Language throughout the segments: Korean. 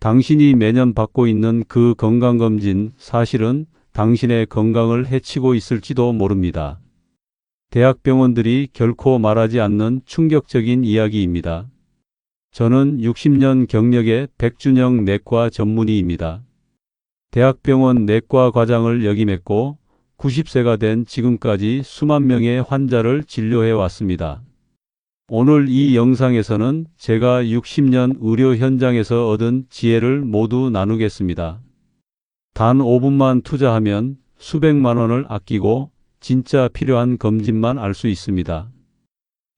당신이 매년 받고 있는 그 건강검진, 사실은 당신의 건강을 해치고 있을지도 모릅니다. 대학병원들이 결코 말하지 않는 충격적인 이야기입니다. 저는 60년 경력의 백준영 내과 전문의입니다. 대학병원 내과 과장을 역임했고 90세가 된 지금까지 수만 명의 환자를 진료해 왔습니다. 오늘 이 영상에서는 제가 60년 의료 현장에서 얻은 지혜를 모두 나누겠습니다. 단 5분만 투자하면 수백만 원을 아끼고 진짜 필요한 검진만 알 수 있습니다.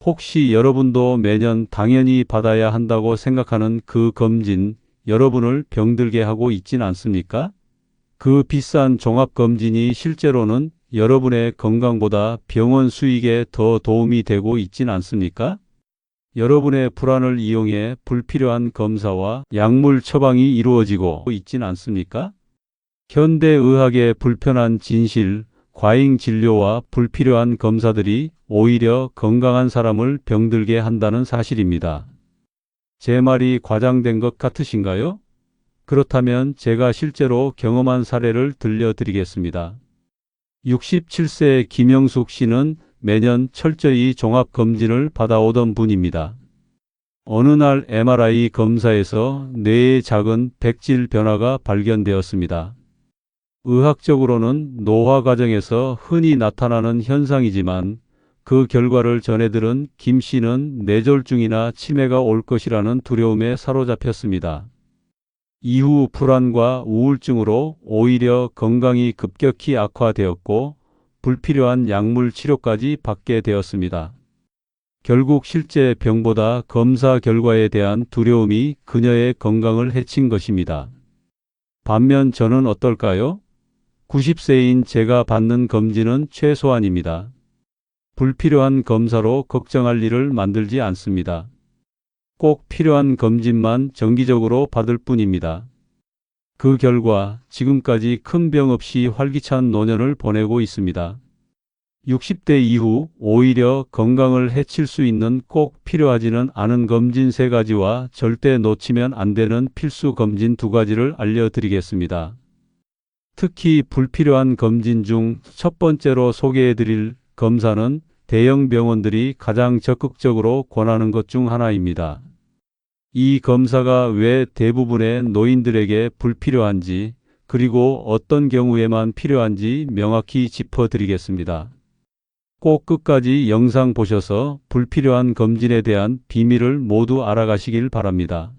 혹시 여러분도 매년 당연히 받아야 한다고 생각하는 그 검진, 여러분을 병들게 하고 있진 않습니까? 그 비싼 종합검진이 실제로는 여러분의 건강보다 병원 수익에 더 도움이 되고 있진 않습니까? 여러분의 불안을 이용해 불필요한 검사와 약물 처방이 이루어지고 있진 않습니까? 현대의학의 불편한 진실, 과잉 진료와 불필요한 검사들이 오히려 건강한 사람을 병들게 한다는 사실입니다. 제 말이 과장된 것 같으신가요? 그렇다면 제가 실제로 경험한 사례를 들려드리겠습니다. 67세 김영숙 씨는 매년 철저히 종합검진을 받아오던 분입니다. 어느 날 MRI 검사에서 뇌에 작은 백질 변화가 발견되었습니다. 의학적으로는 노화 과정에서 흔히 나타나는 현상이지만 그 결과를 전해들은 김 씨는 뇌졸중이나 치매가 올 것이라는 두려움에 사로잡혔습니다. 이후 불안과 우울증으로 오히려 건강이 급격히 악화되었고 불필요한 약물 치료까지 받게 되었습니다. 결국 실제 병보다 검사 결과에 대한 두려움이 그녀의 건강을 해친 것입니다. 반면 저는 어떨까요? 90세인 제가 받는 검진은 최소한입니다. 불필요한 검사로 걱정할 일을 만들지 않습니다. 꼭 필요한 검진만 정기적으로 받을 뿐입니다. 그 결과 지금까지 큰 병 없이 활기찬 노년을 보내고 있습니다. 60대 이후 오히려 건강을 해칠 수 있는 꼭 필요하지는 않은 검진 3가지와 절대 놓치면 안 되는 필수 검진 2가지를 알려드리겠습니다. 특히 불필요한 검진 중 첫 번째로 소개해드릴 검사는 대형 병원들이 가장 적극적으로 권하는 것 중 하나입니다. 이 검사가 왜 대부분의 노인들에게 불필요한지, 그리고 어떤 경우에만 필요한지 명확히 짚어드리겠습니다. 꼭 끝까지 영상 보셔서 불필요한 검진에 대한 비밀을 모두 알아가시길 바랍니다.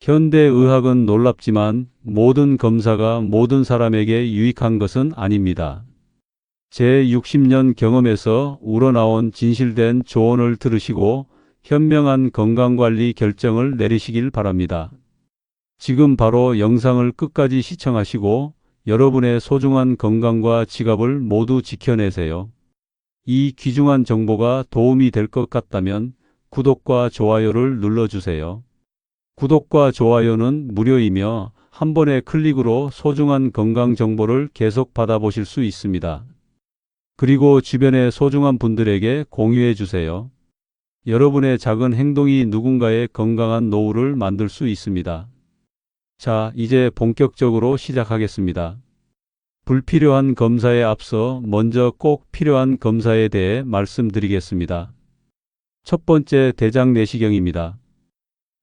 현대의학은 놀랍지만 모든 검사가 모든 사람에게 유익한 것은 아닙니다. 제 60년 경험에서 우러나온 진실된 조언을 들으시고 현명한 건강관리 결정을 내리시길 바랍니다. 지금 바로 영상을 끝까지 시청하시고 여러분의 소중한 건강과 지갑을 모두 지켜내세요. 이 귀중한 정보가 도움이 될 것 같다면 구독과 좋아요를 눌러주세요. 구독과 좋아요는 무료이며 한 번의 클릭으로 소중한 건강 정보를 계속 받아보실 수 있습니다. 그리고 주변의 소중한 분들에게 공유해 주세요. 여러분의 작은 행동이 누군가의 건강한 노후를 만들 수 있습니다. 자, 이제 본격적으로 시작하겠습니다. 불필요한 검사에 앞서 먼저 꼭 필요한 검사에 대해 말씀드리겠습니다. 첫 번째, 대장 내시경입니다.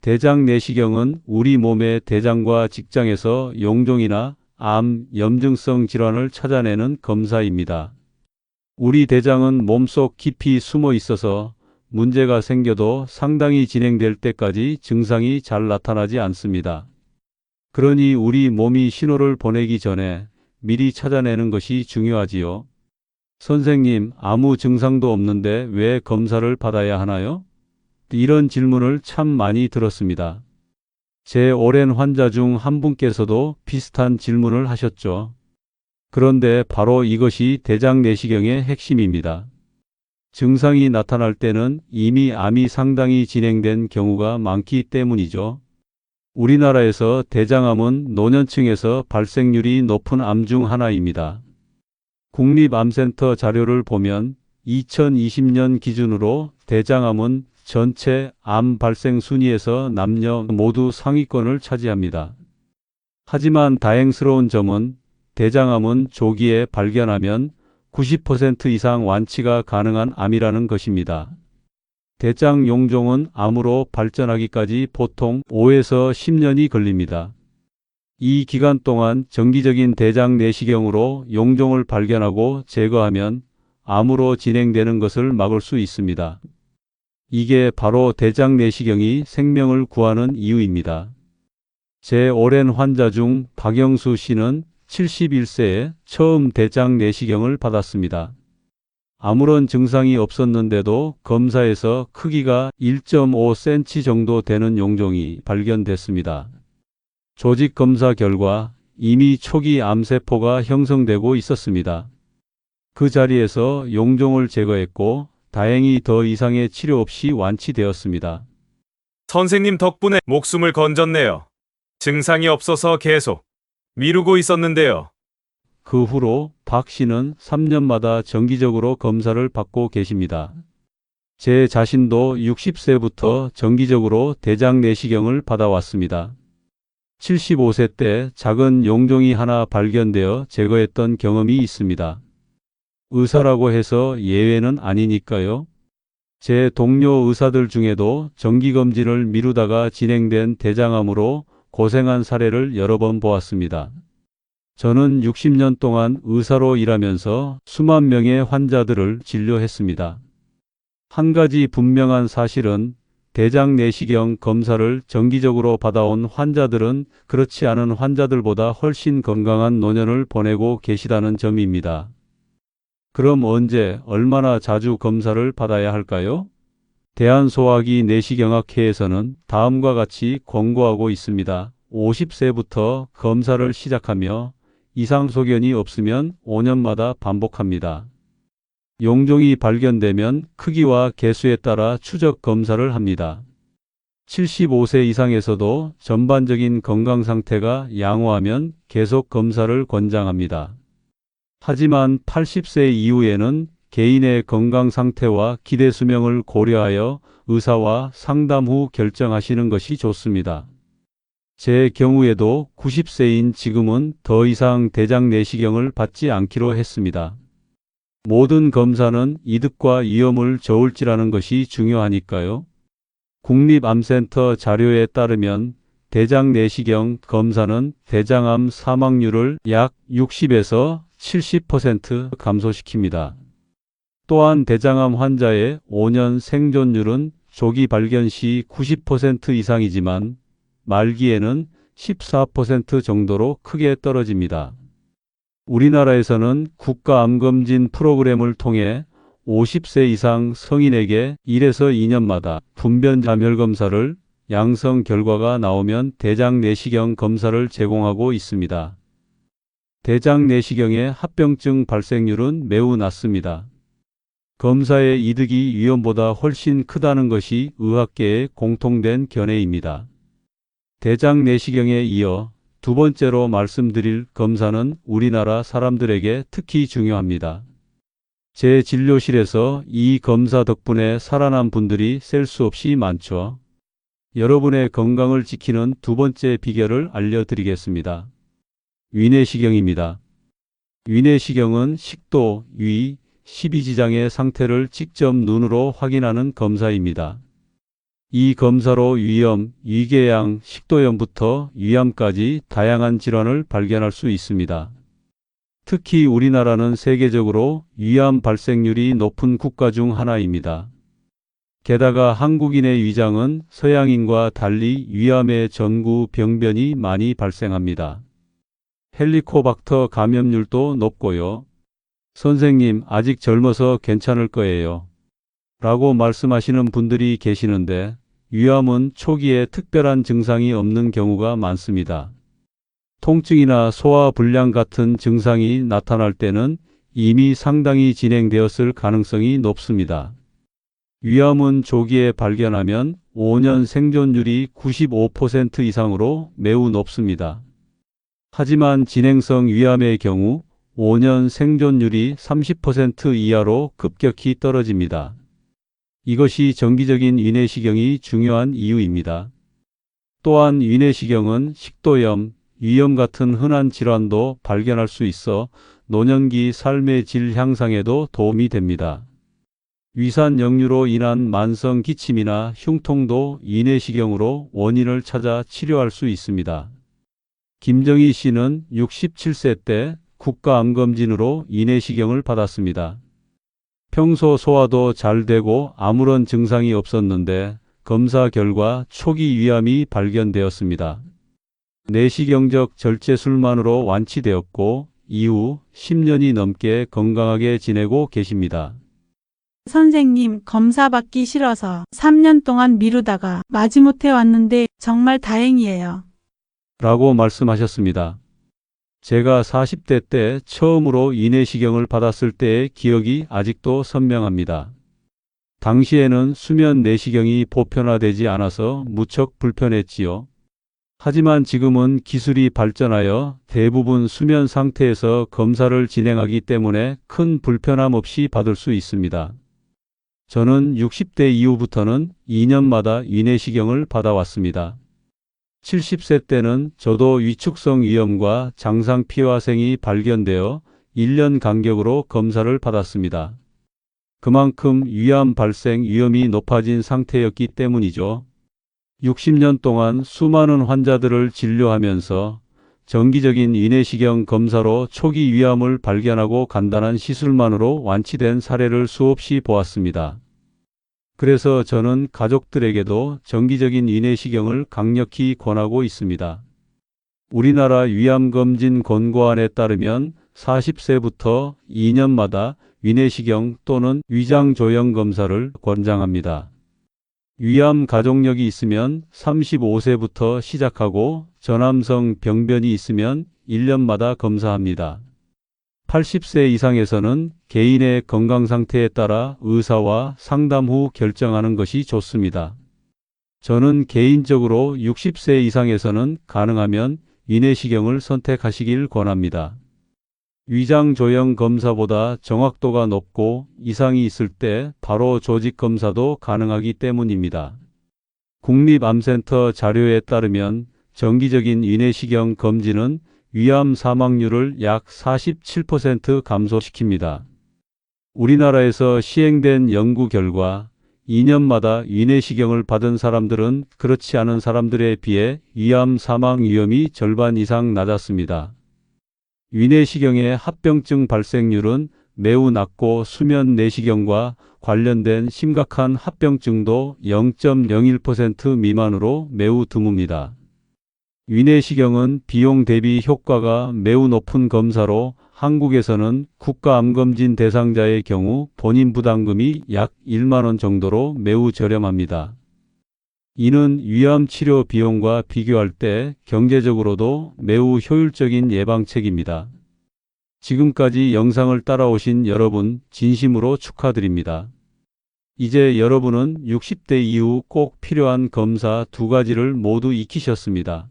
대장 내시경은 우리 몸의 대장과 직장에서 용종이나 암, 염증성 질환을 찾아내는 검사입니다. 우리 대장은 몸속 깊이 숨어 있어서 문제가 생겨도 상당히 진행될 때까지 증상이 잘 나타나지 않습니다. 그러니 우리 몸이 신호를 보내기 전에 미리 찾아내는 것이 중요하지요. 선생님, 아무 증상도 없는데 왜 검사를 받아야 하나요? 이런 질문을 참 많이 들었습니다. 제 오랜 환자 중 한 분께서도 비슷한 질문을 하셨죠. 그런데 바로 이것이 대장 내시경의 핵심입니다. 증상이 나타날 때는 이미 암이 상당히 진행된 경우가 많기 때문이죠. 우리나라에서 대장암은 노년층에서 발생률이 높은 암 중 하나입니다. 국립암센터 자료를 보면 2020년 기준으로 대장암은 전체 암 발생 순위에서 남녀 모두 상위권을 차지합니다. 하지만 다행스러운 점은 대장암은 조기에 발견하면 90% 이상 완치가 가능한 암이라는 것입니다. 대장 용종은 암으로 발전하기까지 보통 5에서 10년이 걸립니다. 이 기간 동안 정기적인 대장 내시경으로 용종을 발견하고 제거하면 암으로 진행되는 것을 막을 수 있습니다. 이게 바로 대장 내시경이 생명을 구하는 이유입니다. 제 오랜 환자 중 박영수 씨는 71세에 처음 대장 내시경을 받았습니다. 아무런 증상이 없었는데도 검사에서 크기가 1.5cm 정도 되는 용종이 발견됐습니다. 조직 검사 결과 이미 초기 암세포가 형성되고 있었습니다. 그 자리에서 용종을 제거했고 다행히 더 이상의 치료 없이 완치되었습니다. 선생님 덕분에 목숨을 건졌네요. 증상이 없어서 계속 미루고 있었는데요. 그 후로 박 씨는 3년마다 정기적으로 검사를 받고 계십니다. 제 자신도 60세부터 정기적으로 대장 내시경을 받아왔습니다. 75세 때 작은 용종이 하나 발견되어 제거했던 경험이 있습니다. 의사라고 해서 예외는 아니니까요. 제 동료 의사들 중에도 정기검진을 미루다가 진행된 대장암으로 고생한 사례를 여러 번 보았습니다. 저는 60년 동안 의사로 일하면서 수만 명의 환자들을 진료했습니다. 한 가지 분명한 사실은 대장 내시경 검사를 정기적으로 받아온 환자들은 그렇지 않은 환자들보다 훨씬 건강한 노년을 보내고 계시다는 점입니다. 그럼 언제, 얼마나 자주 검사를 받아야 할까요? 대한소화기 내시경학회에서는 다음과 같이 권고하고 있습니다. 50세부터 검사를 시작하며 이상 소견이 없으면 5년마다 반복합니다. 용종이 발견되면 크기와 개수에 따라 추적 검사를 합니다. 75세 이상에서도 전반적인 건강 상태가 양호하면 계속 검사를 권장합니다. 하지만 80세 이후에는 개인의 건강 상태와 기대 수명을 고려하여 의사와 상담 후 결정하시는 것이 좋습니다. 제 경우에도 90세인 지금은 더 이상 대장 내시경을 받지 않기로 했습니다. 모든 검사는 이득과 위험을 저울질하는 것이 중요하니까요. 국립암센터 자료에 따르면 대장 내시경 검사는 대장암 사망률을 약 60에서 70% 감소시킵니다. 또한 대장암 환자의 5년 생존율은 조기 발견 시 90% 이상이지만 말기에는 14% 정도로 크게 떨어집니다. 우리나라에서는 국가암검진 프로그램을 통해 50세 이상 성인에게 1에서 2년마다 분변자멸 검사를 양성 결과가 나오면 대장 내시경 검사를 제공하고 있습니다. 대장 내시경의 합병증 발생률은 매우 낮습니다. 검사의 이득이 위험보다 훨씬 크다는 것이 의학계의 공통된 견해입니다. 대장 내시경에 이어 두 번째로 말씀드릴 검사는 우리나라 사람들에게 특히 중요합니다. 제 진료실에서 이 검사 덕분에 살아난 분들이 셀 수 없이 많죠. 여러분의 건강을 지키는 두 번째 비결을 알려드리겠습니다. 위내시경입니다. 위내시경은 식도, 위, 십이지장의 상태를 직접 눈으로 확인하는 검사입니다. 이 검사로 위염, 위궤양, 식도염부터 위암까지 다양한 질환을 발견할 수 있습니다. 특히 우리나라는 세계적으로 위암 발생률이 높은 국가 중 하나입니다. 게다가 한국인의 위장은 서양인과 달리 위암의 전구 병변이 많이 발생합니다. 헬리코박터 감염률도 높고요. 선생님, 아직 젊어서 괜찮을 거예요. 라고 말씀하시는 분들이 계시는데 위암은 초기에 특별한 증상이 없는 경우가 많습니다. 통증이나 소화불량 같은 증상이 나타날 때는 이미 상당히 진행되었을 가능성이 높습니다. 위암은 조기에 발견하면 5년 생존율이 95% 이상으로 매우 높습니다. 하지만 진행성 위암의 경우 5년 생존율이 30% 이하로 급격히 떨어집니다. 이것이 정기적인 위내시경이 중요한 이유입니다. 또한 위내시경은 식도염, 위염 같은 흔한 질환도 발견할 수 있어 노년기 삶의 질 향상에도 도움이 됩니다. 위산 역류로 인한 만성 기침이나 흉통도 위내시경으로 원인을 찾아 치료할 수 있습니다. 김정희 씨는 67세 때 국가암검진으로 위내시경을 받았습니다. 평소 소화도 잘 되고 아무런 증상이 없었는데 검사 결과 초기 위암이 발견되었습니다. 내시경적 절제술만으로 완치되었고 이후 10년이 넘게 건강하게 지내고 계십니다. 선생님, 검사 받기 싫어서 3년 동안 미루다가 마지못해 왔는데 정말 다행이에요. 라고 말씀하셨습니다. 제가 40대 때 처음으로 위내시경을 받았을 때의 기억이 아직도 선명합니다. 당시에는 수면 내시경이 보편화되지 않아서 무척 불편했지요. 하지만 지금은 기술이 발전하여 대부분 수면 상태에서 검사를 진행하기 때문에 큰 불편함 없이 받을 수 있습니다. 저는 60대 이후부터는 2년마다 위내시경을 받아왔습니다. 70세 때는 저도 위축성 위염과 장상피화생이 발견되어 1년 간격으로 검사를 받았습니다. 그만큼 위암 발생 위험이 높아진 상태였기 때문이죠. 60년 동안 수많은 환자들을 진료하면서 정기적인 위내시경 검사로 초기 위암을 발견하고 간단한 시술만으로 완치된 사례를 수없이 보았습니다. 그래서 저는 가족들에게도 정기적인 위내시경을 강력히 권하고 있습니다. 우리나라 위암검진 권고안에 따르면 40세부터 2년마다 위내시경 또는 위장조형 검사를 권장합니다. 위암 가족력이 있으면 35세부터 시작하고 저남성 병변이 있으면 1년마다 검사합니다. 80세 이상에서는 개인의 건강 상태에 따라 의사와 상담 후 결정하는 것이 좋습니다. 저는 개인적으로 60세 이상에서는 가능하면 위내시경을 선택하시길 권합니다. 위장조형 검사보다 정확도가 높고 이상이 있을 때 바로 조직 검사도 가능하기 때문입니다. 국립암센터 자료에 따르면 정기적인 위내시경 검진은 위암 사망률을 약 47% 감소시킵니다. 우리나라에서 시행된 연구 결과 2년마다 위내시경을 받은 사람들은 그렇지 않은 사람들에 비해 위암 사망 위험이 절반 이상 낮았습니다. 위내시경의 합병증 발생률은 매우 낮고 수면 내시경과 관련된 심각한 합병증도 0.01% 미만으로 매우 드뭅니다. 위내시경은 비용 대비 효과가 매우 높은 검사로 한국에서는 국가암검진 대상자의 경우 본인 부담금이 약 1만 원 정도로 매우 저렴합니다. 이는 위암 치료 비용과 비교할 때 경제적으로도 매우 효율적인 예방책입니다. 지금까지 영상을 따라오신 여러분 진심으로 축하드립니다. 이제 여러분은 60대 이후 꼭 필요한 검사 2가지를 모두 익히셨습니다.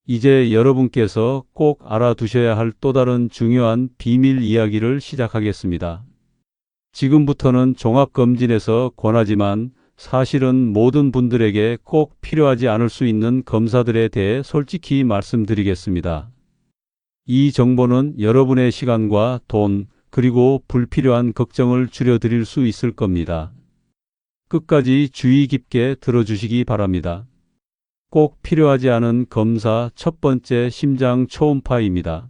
이제 여러분께서 꼭 알아두셔야 할 또 다른 중요한 비밀 이야기를 시작하겠습니다. 지금부터는 종합검진에서 권하지만 사실은 모든 분들에게 꼭 필요하지 않을 수 있는 검사들에 대해 솔직히 말씀드리겠습니다. 이 정보는 여러분의 시간과 돈, 그리고 불필요한 걱정을 줄여드릴 수 있을 겁니다. 끝까지 주의 깊게 들어주시기 바랍니다. 꼭 필요하지 않은 검사 첫 번째 심장 초음파입니다.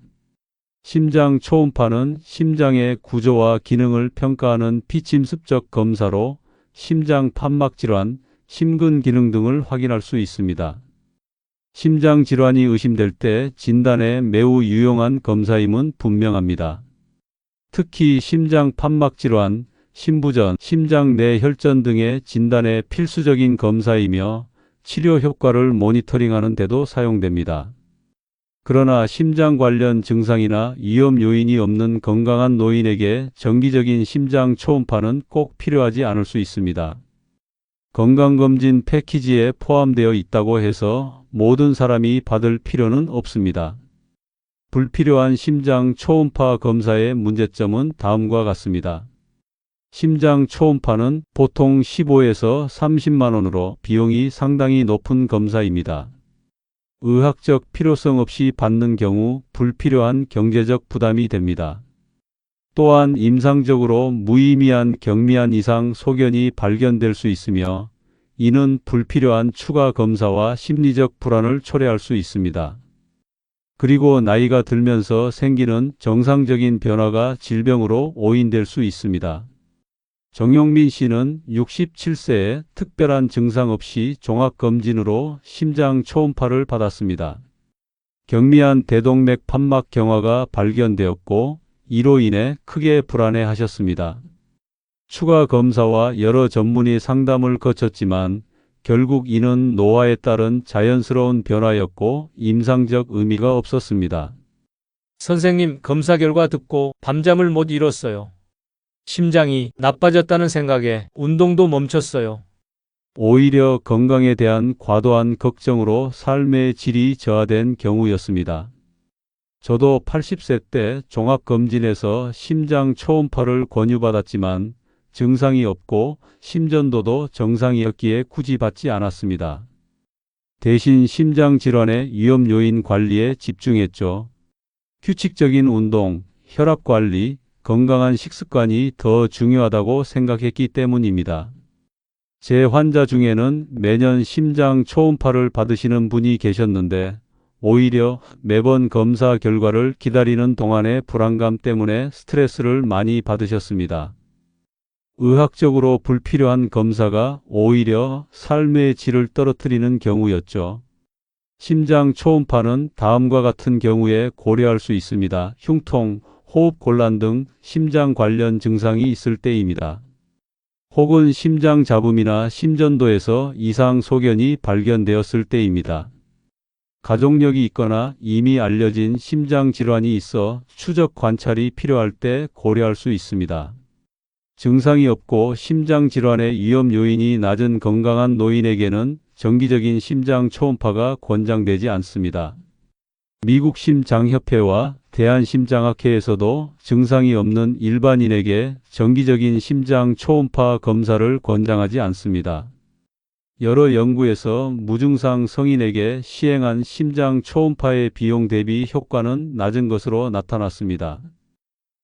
심장 초음파는 심장의 구조와 기능을 평가하는 비침습적 검사로 심장 판막 질환, 심근 기능 등을 확인할 수 있습니다. 심장 질환이 의심될 때 진단에 매우 유용한 검사임은 분명합니다. 특히 심장 판막 질환, 심부전, 심장 내 혈전 등의 진단에 필수적인 검사이며 치료 효과를 모니터링하는 데도 사용됩니다. 그러나 심장 관련 증상이나 위험 요인이 없는 건강한 노인에게 정기적인 심장 초음파는 꼭 필요하지 않을 수 있습니다. 건강검진 패키지에 포함되어 있다고 해서 모든 사람이 받을 필요는 없습니다. 불필요한 심장 초음파 검사의 문제점은 다음과 같습니다. 심장 초음파는 보통 15에서 30만 원으로 비용이 상당히 높은 검사입니다. 의학적 필요성 없이 받는 경우 불필요한 경제적 부담이 됩니다. 또한 임상적으로 무의미한 경미한 이상 소견이 발견될 수 있으며 이는 불필요한 추가 검사와 심리적 불안을 초래할 수 있습니다. 그리고 나이가 들면서 생기는 정상적인 변화가 질병으로 오인될 수 있습니다. 정용민 씨는 67세에 특별한 증상 없이 종합검진으로 심장 초음파를 받았습니다. 경미한 대동맥 판막 경화가 발견되었고 이로 인해 크게 불안해하셨습니다. 추가 검사와 여러 전문의 상담을 거쳤지만 결국 이는 노화에 따른 자연스러운 변화였고 임상적 의미가 없었습니다. 선생님, 검사 결과 듣고 밤잠을 못 이뤘어요. 심장이 나빠졌다는 생각에 운동도 멈췄어요. 오히려 건강에 대한 과도한 걱정으로 삶의 질이 저하된 경우였습니다. 저도 80세 때 종합검진에서 심장 초음파를 권유받았지만 증상이 없고 심전도도 정상이었기에 굳이 받지 않았습니다. 대신 심장 질환의 위험 요인 관리에 집중했죠. 규칙적인 운동, 혈압 관리, 건강한 식습관이 더 중요하다고 생각했기 때문입니다. 제 환자 중에는 매년 심장 초음파를 받으시는 분이 계셨는데 오히려 매번 검사 결과를 기다리는 동안의 불안감 때문에 스트레스를 많이 받으셨습니다. 의학적으로 불필요한 검사가 오히려 삶의 질을 떨어뜨리는 경우였죠. 심장 초음파는 다음과 같은 경우에 고려할 수 있습니다. 흉통, 호흡 곤란 등 심장 관련 증상이 있을 때입니다. 혹은 심장 잡음이나 심전도에서 이상 소견이 발견되었을 때입니다. 가족력이 있거나 이미 알려진 심장 질환이 있어 추적 관찰이 필요할 때 고려할 수 있습니다. 증상이 없고 심장 질환의 위험 요인이 낮은 건강한 노인에게는 정기적인 심장 초음파가 권장되지 않습니다. 미국 심장협회와 대한심장학회에서도 증상이 없는 일반인에게 정기적인 심장 초음파 검사를 권장하지 않습니다. 여러 연구에서 무증상 성인에게 시행한 심장 초음파의 비용 대비 효과는 낮은 것으로 나타났습니다.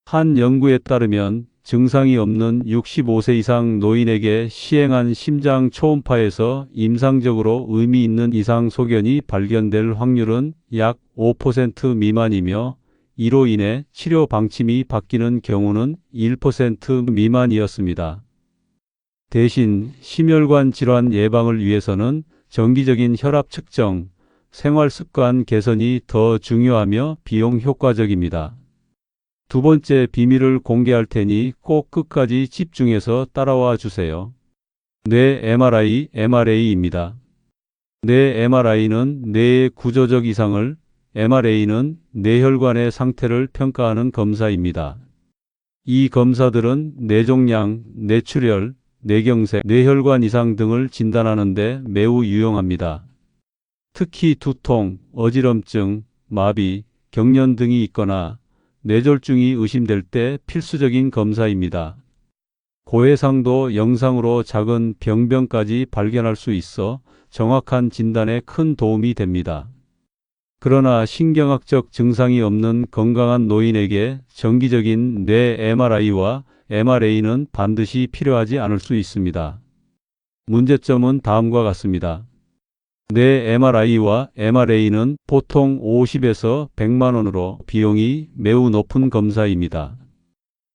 한 연구에 따르면 증상이 없는 65세 이상 노인에게 시행한 심장 초음파에서 임상적으로 의미 있는 이상 소견이 발견될 확률은 약 5% 미만이며 이로 인해 치료 방침이 바뀌는 경우는 1% 미만이었습니다. 대신 심혈관 질환 예방을 위해서는 정기적인 혈압 측정, 생활 습관 개선이 더 중요하며 비용 효과적입니다. 두 번째 비밀을 공개할 테니 꼭 끝까지 집중해서 따라와 주세요. 뇌 MRI, MRA입니다. 뇌 MRI는 뇌의 구조적 이상을, MRA는 뇌혈관의 상태를 평가하는 검사입니다. 이 검사들은 뇌종양, 뇌출혈, 뇌경색, 뇌혈관 이상 등을 진단하는 데 매우 유용합니다. 특히 두통, 어지럼증, 마비, 경련 등이 있거나 뇌졸중이 의심될 때 필수적인 검사입니다. 고해상도 영상으로 작은 병변까지 발견할 수 있어 정확한 진단에 큰 도움이 됩니다. 그러나 신경학적 증상이 없는 건강한 노인에게 정기적인 뇌 MRI와 MRA는 반드시 필요하지 않을 수 있습니다. 문제점은 다음과 같습니다. 뇌 MRI와 MRA는 보통 50에서 100만 원으로 비용이 매우 높은 검사입니다.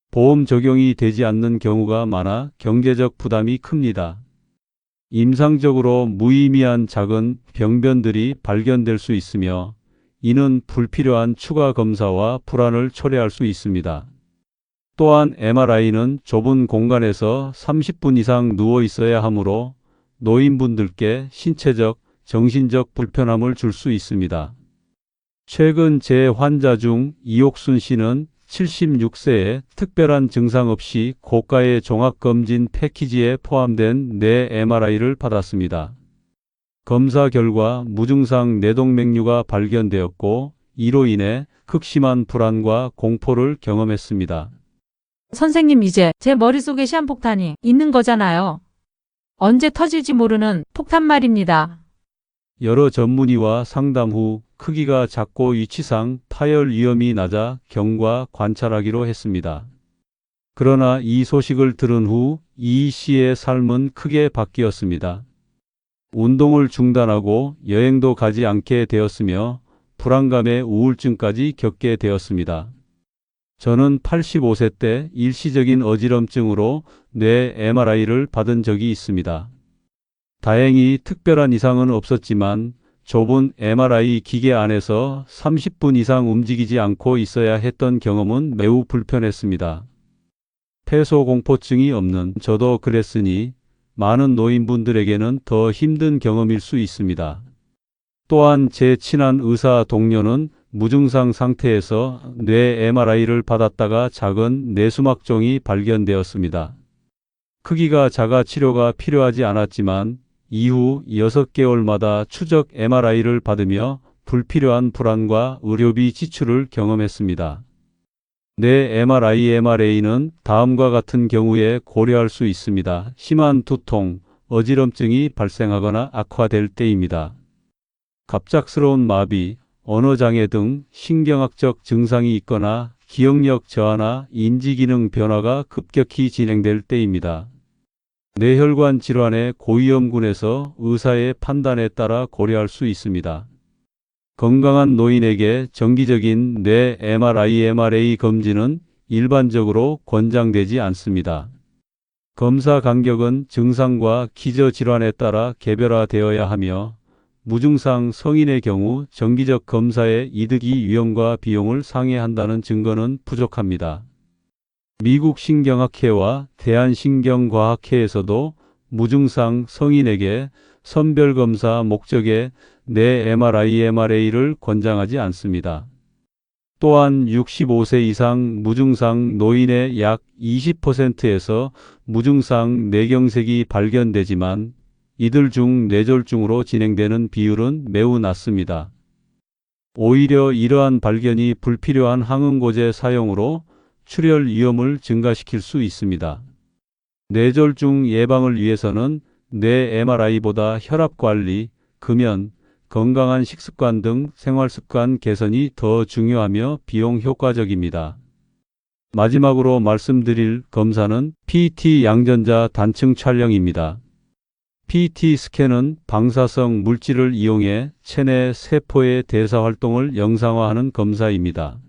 보험 적용이 되지 않는 경우가 많아 경제적 부담이 큽니다. 임상적으로 무의미한 작은 병변들이 발견될 수 있으며 이는 불필요한 추가 검사와 불안을 초래할 수 있습니다. 또한 MRI는 좁은 공간에서 30분 이상 누워 있어야 하므로 노인분들께 신체적, 정신적 불편함을 줄 수 있습니다. 최근 제 환자 중 이옥순 씨는 76세에 특별한 증상 없이 고가의 종합검진 패키지에 포함된 뇌 MRI를 받았습니다. 검사 결과 무증상 뇌동맥류가 발견되었고 이로 인해 극심한 불안과 공포를 경험했습니다. 선생님, 이제 제 머릿속에 시한폭탄이 있는 거잖아요. 언제 터질지 모르는 폭탄 말입니다. 여러 전문의와 상담 후 크기가 작고 위치상 파열 위험이 낮아 경과 관찰하기로 했습니다. 그러나 이 소식을 들은 후 이 씨의 삶은 크게 바뀌었습니다. 운동을 중단하고 여행도 가지 않게 되었으며 불안감에 우울증까지 겪게 되었습니다. 저는 85세 때 일시적인 어지럼증으로 뇌 MRI를 받은 적이 있습니다. 다행히 특별한 이상은 없었지만 좁은 MRI 기계 안에서 30분 이상 움직이지 않고 있어야 했던 경험은 매우 불편했습니다. 폐소공포증이 없는 저도 그랬으니 많은 노인분들에게는 더 힘든 경험일 수 있습니다. 또한 제 친한 의사 동료는 무증상 상태에서 뇌 MRI를 받았다가 작은 뇌수막종이 발견되었습니다. 크기가 작아 치료가 필요하지 않았지만 이후 6개월마다 추적 MRI를 받으며 불필요한 불안과 의료비 지출을 경험했습니다. 뇌 MRI는 다음과 같은 경우에 고려할 수 있습니다. 심한 두통, 어지럼증이 발생하거나 악화될 때입니다. 갑작스러운 마비, 언어장애 등 신경학적 증상이 있거나 기억력 저하나 인지기능 변화가 급격히 진행될 때입니다. 뇌혈관 질환의 고위험군에서 의사의 판단에 따라 고려할 수 있습니다. 건강한 노인에게 정기적인 뇌 MRI 검진은 일반적으로 권장되지 않습니다. 검사 간격은 증상과 기저질환에 따라 개별화되어야 하며 무증상 성인의 경우 정기적 검사의 이득이 위험과 비용을 상회한다는 증거는 부족합니다. 미국 신경학회와 대한신경과학회에서도 무증상 성인에게 선별검사 목적의 뇌 MRI를 권장하지 않습니다. 또한 65세 이상 무증상 노인의 약 20%에서 무증상 뇌경색이 발견되지만 이들 중 뇌졸중으로 진행되는 비율은 매우 낮습니다. 오히려 이러한 발견이 불필요한 항응고제 사용으로 출혈 위험을 증가시킬 수 있습니다. 뇌졸중 예방을 위해서는 뇌 MRI보다 혈압관리, 금연, 건강한 식습관 등 생활습관 개선이 더 중요하며 비용 효과적입니다. 마지막으로 말씀드릴 검사는 PET 양전자 단층 촬영입니다. PET 스캔은 방사성 물질을 이용해 체내 세포의 대사 활동을 영상화하는 검사입니다.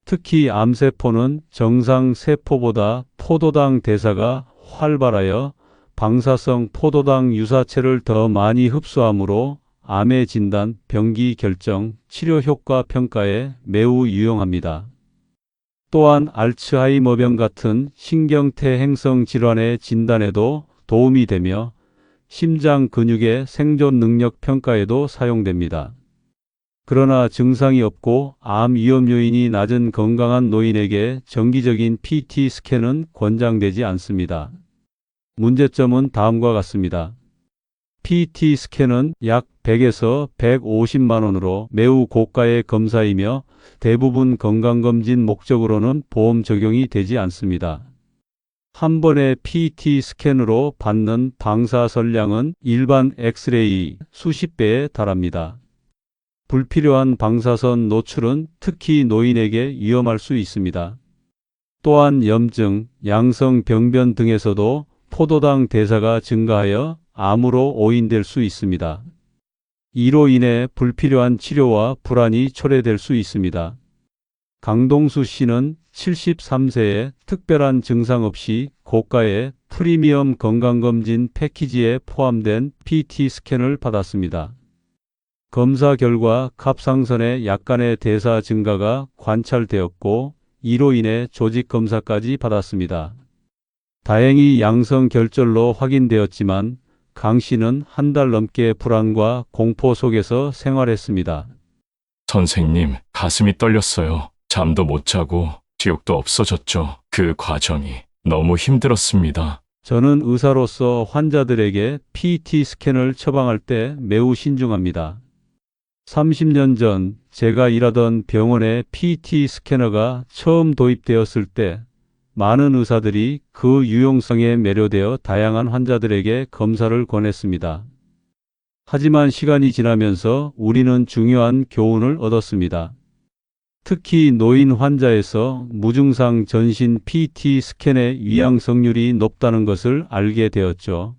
특히 암세포는 정상 세포보다 포도당 대사가 활발하여 방사성 포도당 유사체를 더 많이 흡수하므로 암의 진단, 병기 결정, 치료 효과 평가에 매우 유용합니다. 또한 알츠하이머병 같은 신경퇴행성 질환의 진단에도 도움이 되며 심장 근육의 생존 능력 평가에도 사용됩니다. 그러나 증상이 없고 암 위험 요인이 낮은 건강한 노인에게 정기적인 PET 스캔은 권장되지 않습니다. 문제점은 다음과 같습니다. PET 스캔은 약 100에서 150만 원으로 매우 고가의 검사이며 대부분 건강검진 목적으로는 보험 적용이 되지 않습니다. 한 번의 PET 스캔으로 받는 방사선량은 일반 엑스레이 수십 배에 달합니다. 불필요한 방사선 노출은 특히 노인에게 위험할 수 있습니다. 또한 염증, 양성 병변 등에서도 포도당 대사가 증가하여 암으로 오인될 수 있습니다. 이로 인해 불필요한 치료와 불안이 초래될 수 있습니다. 강동수 씨는 73세에 특별한 증상 없이 고가의 프리미엄 건강검진 패키지에 포함된 PET 스캔을 받았습니다. 검사 결과 갑상선의 약간의 대사 증가가 관찰되었고 이로 인해 조직 검사까지 받았습니다. 다행히 양성 결절로 확인되었지만 강 씨는 한 달 넘게 불안과 공포 속에서 생활했습니다. 선생님, 가슴이 떨렸어요. 잠도 못 자고 기억도 없어졌죠. 그 과정이 너무 힘들었습니다. 저는 의사로서 환자들에게 PET 스캔을 처방할 때 매우 신중합니다. 30년 전 제가 일하던 병원에 PET 스캐너가 처음 도입되었을 때 많은 의사들이 그 유용성에 매료되어 다양한 환자들에게 검사를 권했습니다. 하지만 시간이 지나면서 우리는 중요한 교훈을 얻었습니다. 특히 노인 환자에서 무증상 전신 PET 스캔의 위양성률이 높다는 것을 알게 되었죠.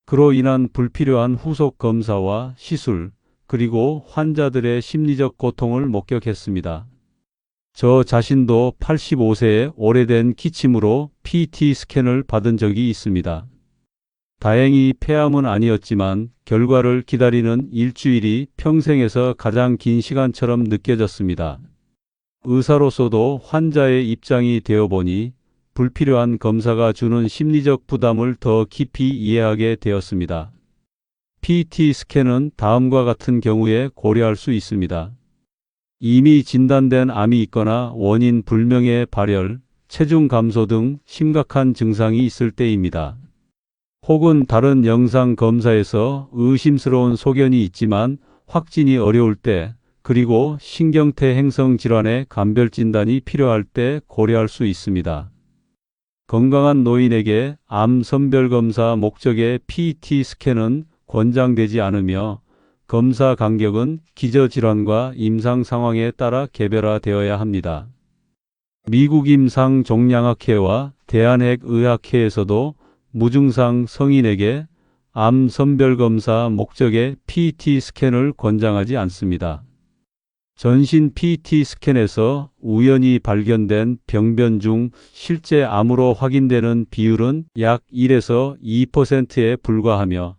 그로 인한 불필요한 후속 검사와 시술, 그리고 환자들의 심리적 고통을 목격했습니다. 저 자신도 85세의 오래된 기침으로 PET 스캔을 받은 적이 있습니다. 다행히 폐암은 아니었지만 결과를 기다리는 일주일이 평생에서 가장 긴 시간처럼 느껴졌습니다. 의사로서도 환자의 입장이 되어보니 불필요한 검사가 주는 심리적 부담을 더 깊이 이해하게 되었습니다. PET 스캔은 다음과 같은 경우에 고려할 수 있습니다. 이미 진단된 암이 있거나 원인 불명의 발열, 체중 감소 등 심각한 증상이 있을 때입니다. 혹은 다른 영상 검사에서 의심스러운 소견이 있지만 확진이 어려울 때, 그리고 신경태 행성 질환의 감별 진단이 필요할 때 고려할 수 있습니다. 건강한 노인에게 암 선별 검사 목적의 PET 스캔은 권장되지 않으며 검사 간격은 기저질환과 임상 상황에 따라 개별화되어야 합니다. 미국 임상종양학회와 대한핵의학회에서도 무증상 성인에게 암 선별 검사 목적의 PET 스캔을 권장하지 않습니다. 전신 PET 스캔에서 우연히 발견된 병변 중 실제 암으로 확인되는 비율은 약 1에서 2%에 불과하며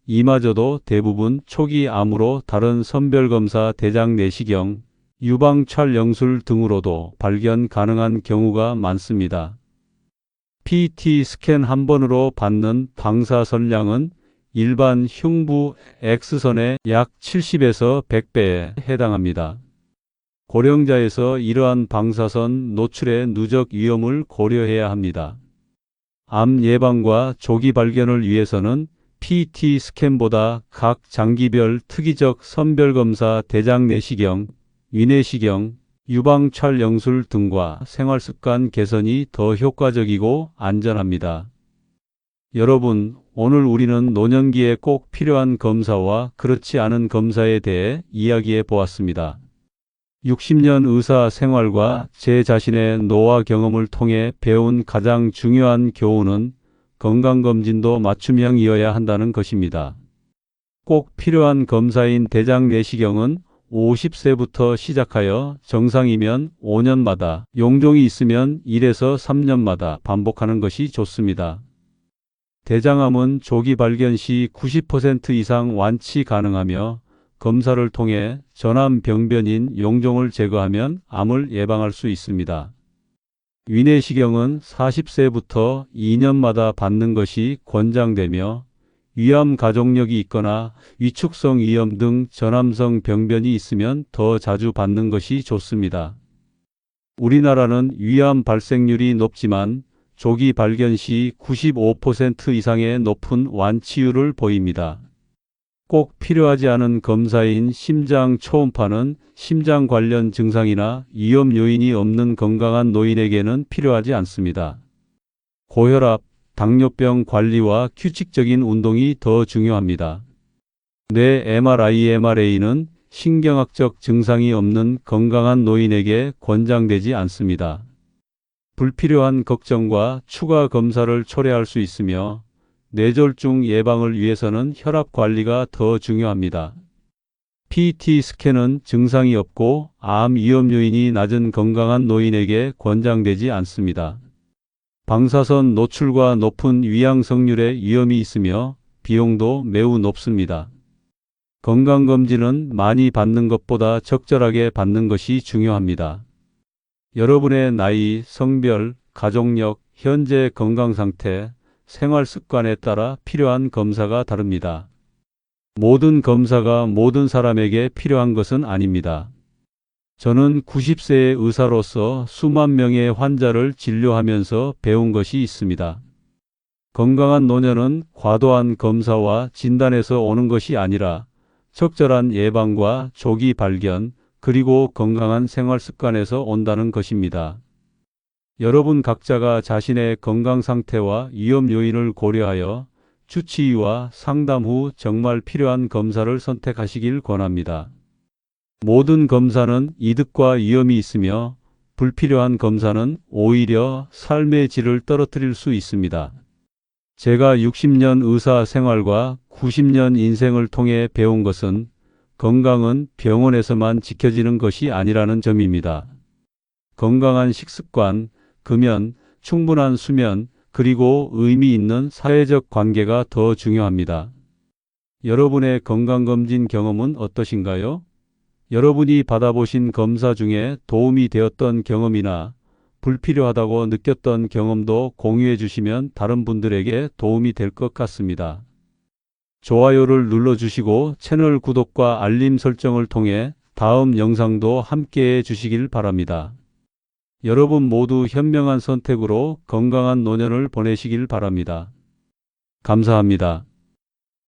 이마저도 대부분 초기 암으로 다른 선별검사 대장 내시경, 유방찰 영술 등으로도 발견 가능한 경우가 많습니다. PET 스캔 한 번으로 받는 방사선량은 일반 흉부 X선의 약 70에서 100배에 해당합니다. 고령자에서 이러한 방사선 노출의 누적 위험을 고려해야 합니다. 암 예방과 조기 발견을 위해서는 PET 스캔보다 각 장기별 특이적 선별검사 대장 내시경, 위내시경, 유방찰 영술 등과 생활습관 개선이 더 효과적이고 안전합니다. 여러분, 오늘 우리는 노년기에 꼭 필요한 검사와 그렇지 않은 검사에 대해 이야기해 보았습니다. 60년 의사 생활과 제 자신의 노화 경험을 통해 배운 가장 중요한 교훈은 건강검진도 맞춤형이어야 한다는 것입니다. 꼭 필요한 검사인 대장 내시경은 50세부터 시작하여 정상이면 5년마다, 용종이 있으면 1에서 3년마다 반복하는 것이 좋습니다. 대장암은 조기 발견 시 90% 이상 완치 가능하며 검사를 통해 전암 병변인 용종을 제거하면 암을 예방할 수 있습니다. 위내시경은 40세부터 2년마다 받는 것이 권장되며 위암 가족력이 있거나 위축성 위염 등 전암성 병변이 있으면 더 자주 받는 것이 좋습니다. 우리나라는 위암 발생률이 높지만 조기 발견 시 95% 이상의 높은 완치율을 보입니다. 꼭 필요하지 않은 검사인 심장 초음파는 심장 관련 증상이나 위험 요인이 없는 건강한 노인에게는 필요하지 않습니다. 고혈압, 당뇨병 관리와 규칙적인 운동이 더 중요합니다. 뇌 MRI는 신경학적 증상이 없는 건강한 노인에게 권장되지 않습니다. 불필요한 걱정과 추가 검사를 초래할 수 있으며 뇌졸중 예방을 위해서는 혈압 관리가 더 중요합니다. PET 스캔은 증상이 없고 암 위험 요인이 낮은 건강한 노인에게 권장되지 않습니다. 방사선 노출과 높은 위양성률의 위험이 있으며 비용도 매우 높습니다. 건강검진은 많이 받는 것보다 적절하게 받는 것이 중요합니다. 여러분의 나이, 성별, 가족력, 현재 건강상태, 생활습관에 따라 필요한 검사가 다릅니다. 모든 검사가 모든 사람에게 필요한 것은 아닙니다. 저는 90세의 의사로서 수만 명의 환자를 진료하면서 배운 것이 있습니다. 건강한 노년은 과도한 검사와 진단에서 오는 것이 아니라 적절한 예방과 조기 발견, 그리고 건강한 생활 습관에서 온다는 것입니다. 여러분 각자가 자신의 건강 상태와 위험 요인을 고려하여 주치의와 상담 후 정말 필요한 검사를 선택하시길 권합니다. 모든 검사는 이득과 위험이 있으며 불필요한 검사는 오히려 삶의 질을 떨어뜨릴 수 있습니다. 제가 60년 의사 생활과 90년 인생을 통해 배운 것은 건강은 병원에서만 지켜지는 것이 아니라는 점입니다. 건강한 식습관, 금연, 충분한 수면, 그리고 의미 있는 사회적 관계가 더 중요합니다. 여러분의 건강검진 경험은 어떠신가요? 여러분이 받아보신 검사 중에 도움이 되었던 경험이나 불필요하다고 느꼈던 경험도 공유해 주시면 다른 분들에게 도움이 될 것 같습니다. 좋아요를 눌러주시고 채널 구독과 알림 설정을 통해 다음 영상도 함께해 주시길 바랍니다. 여러분 모두 현명한 선택으로 건강한 노년을 보내시길 바랍니다. 감사합니다.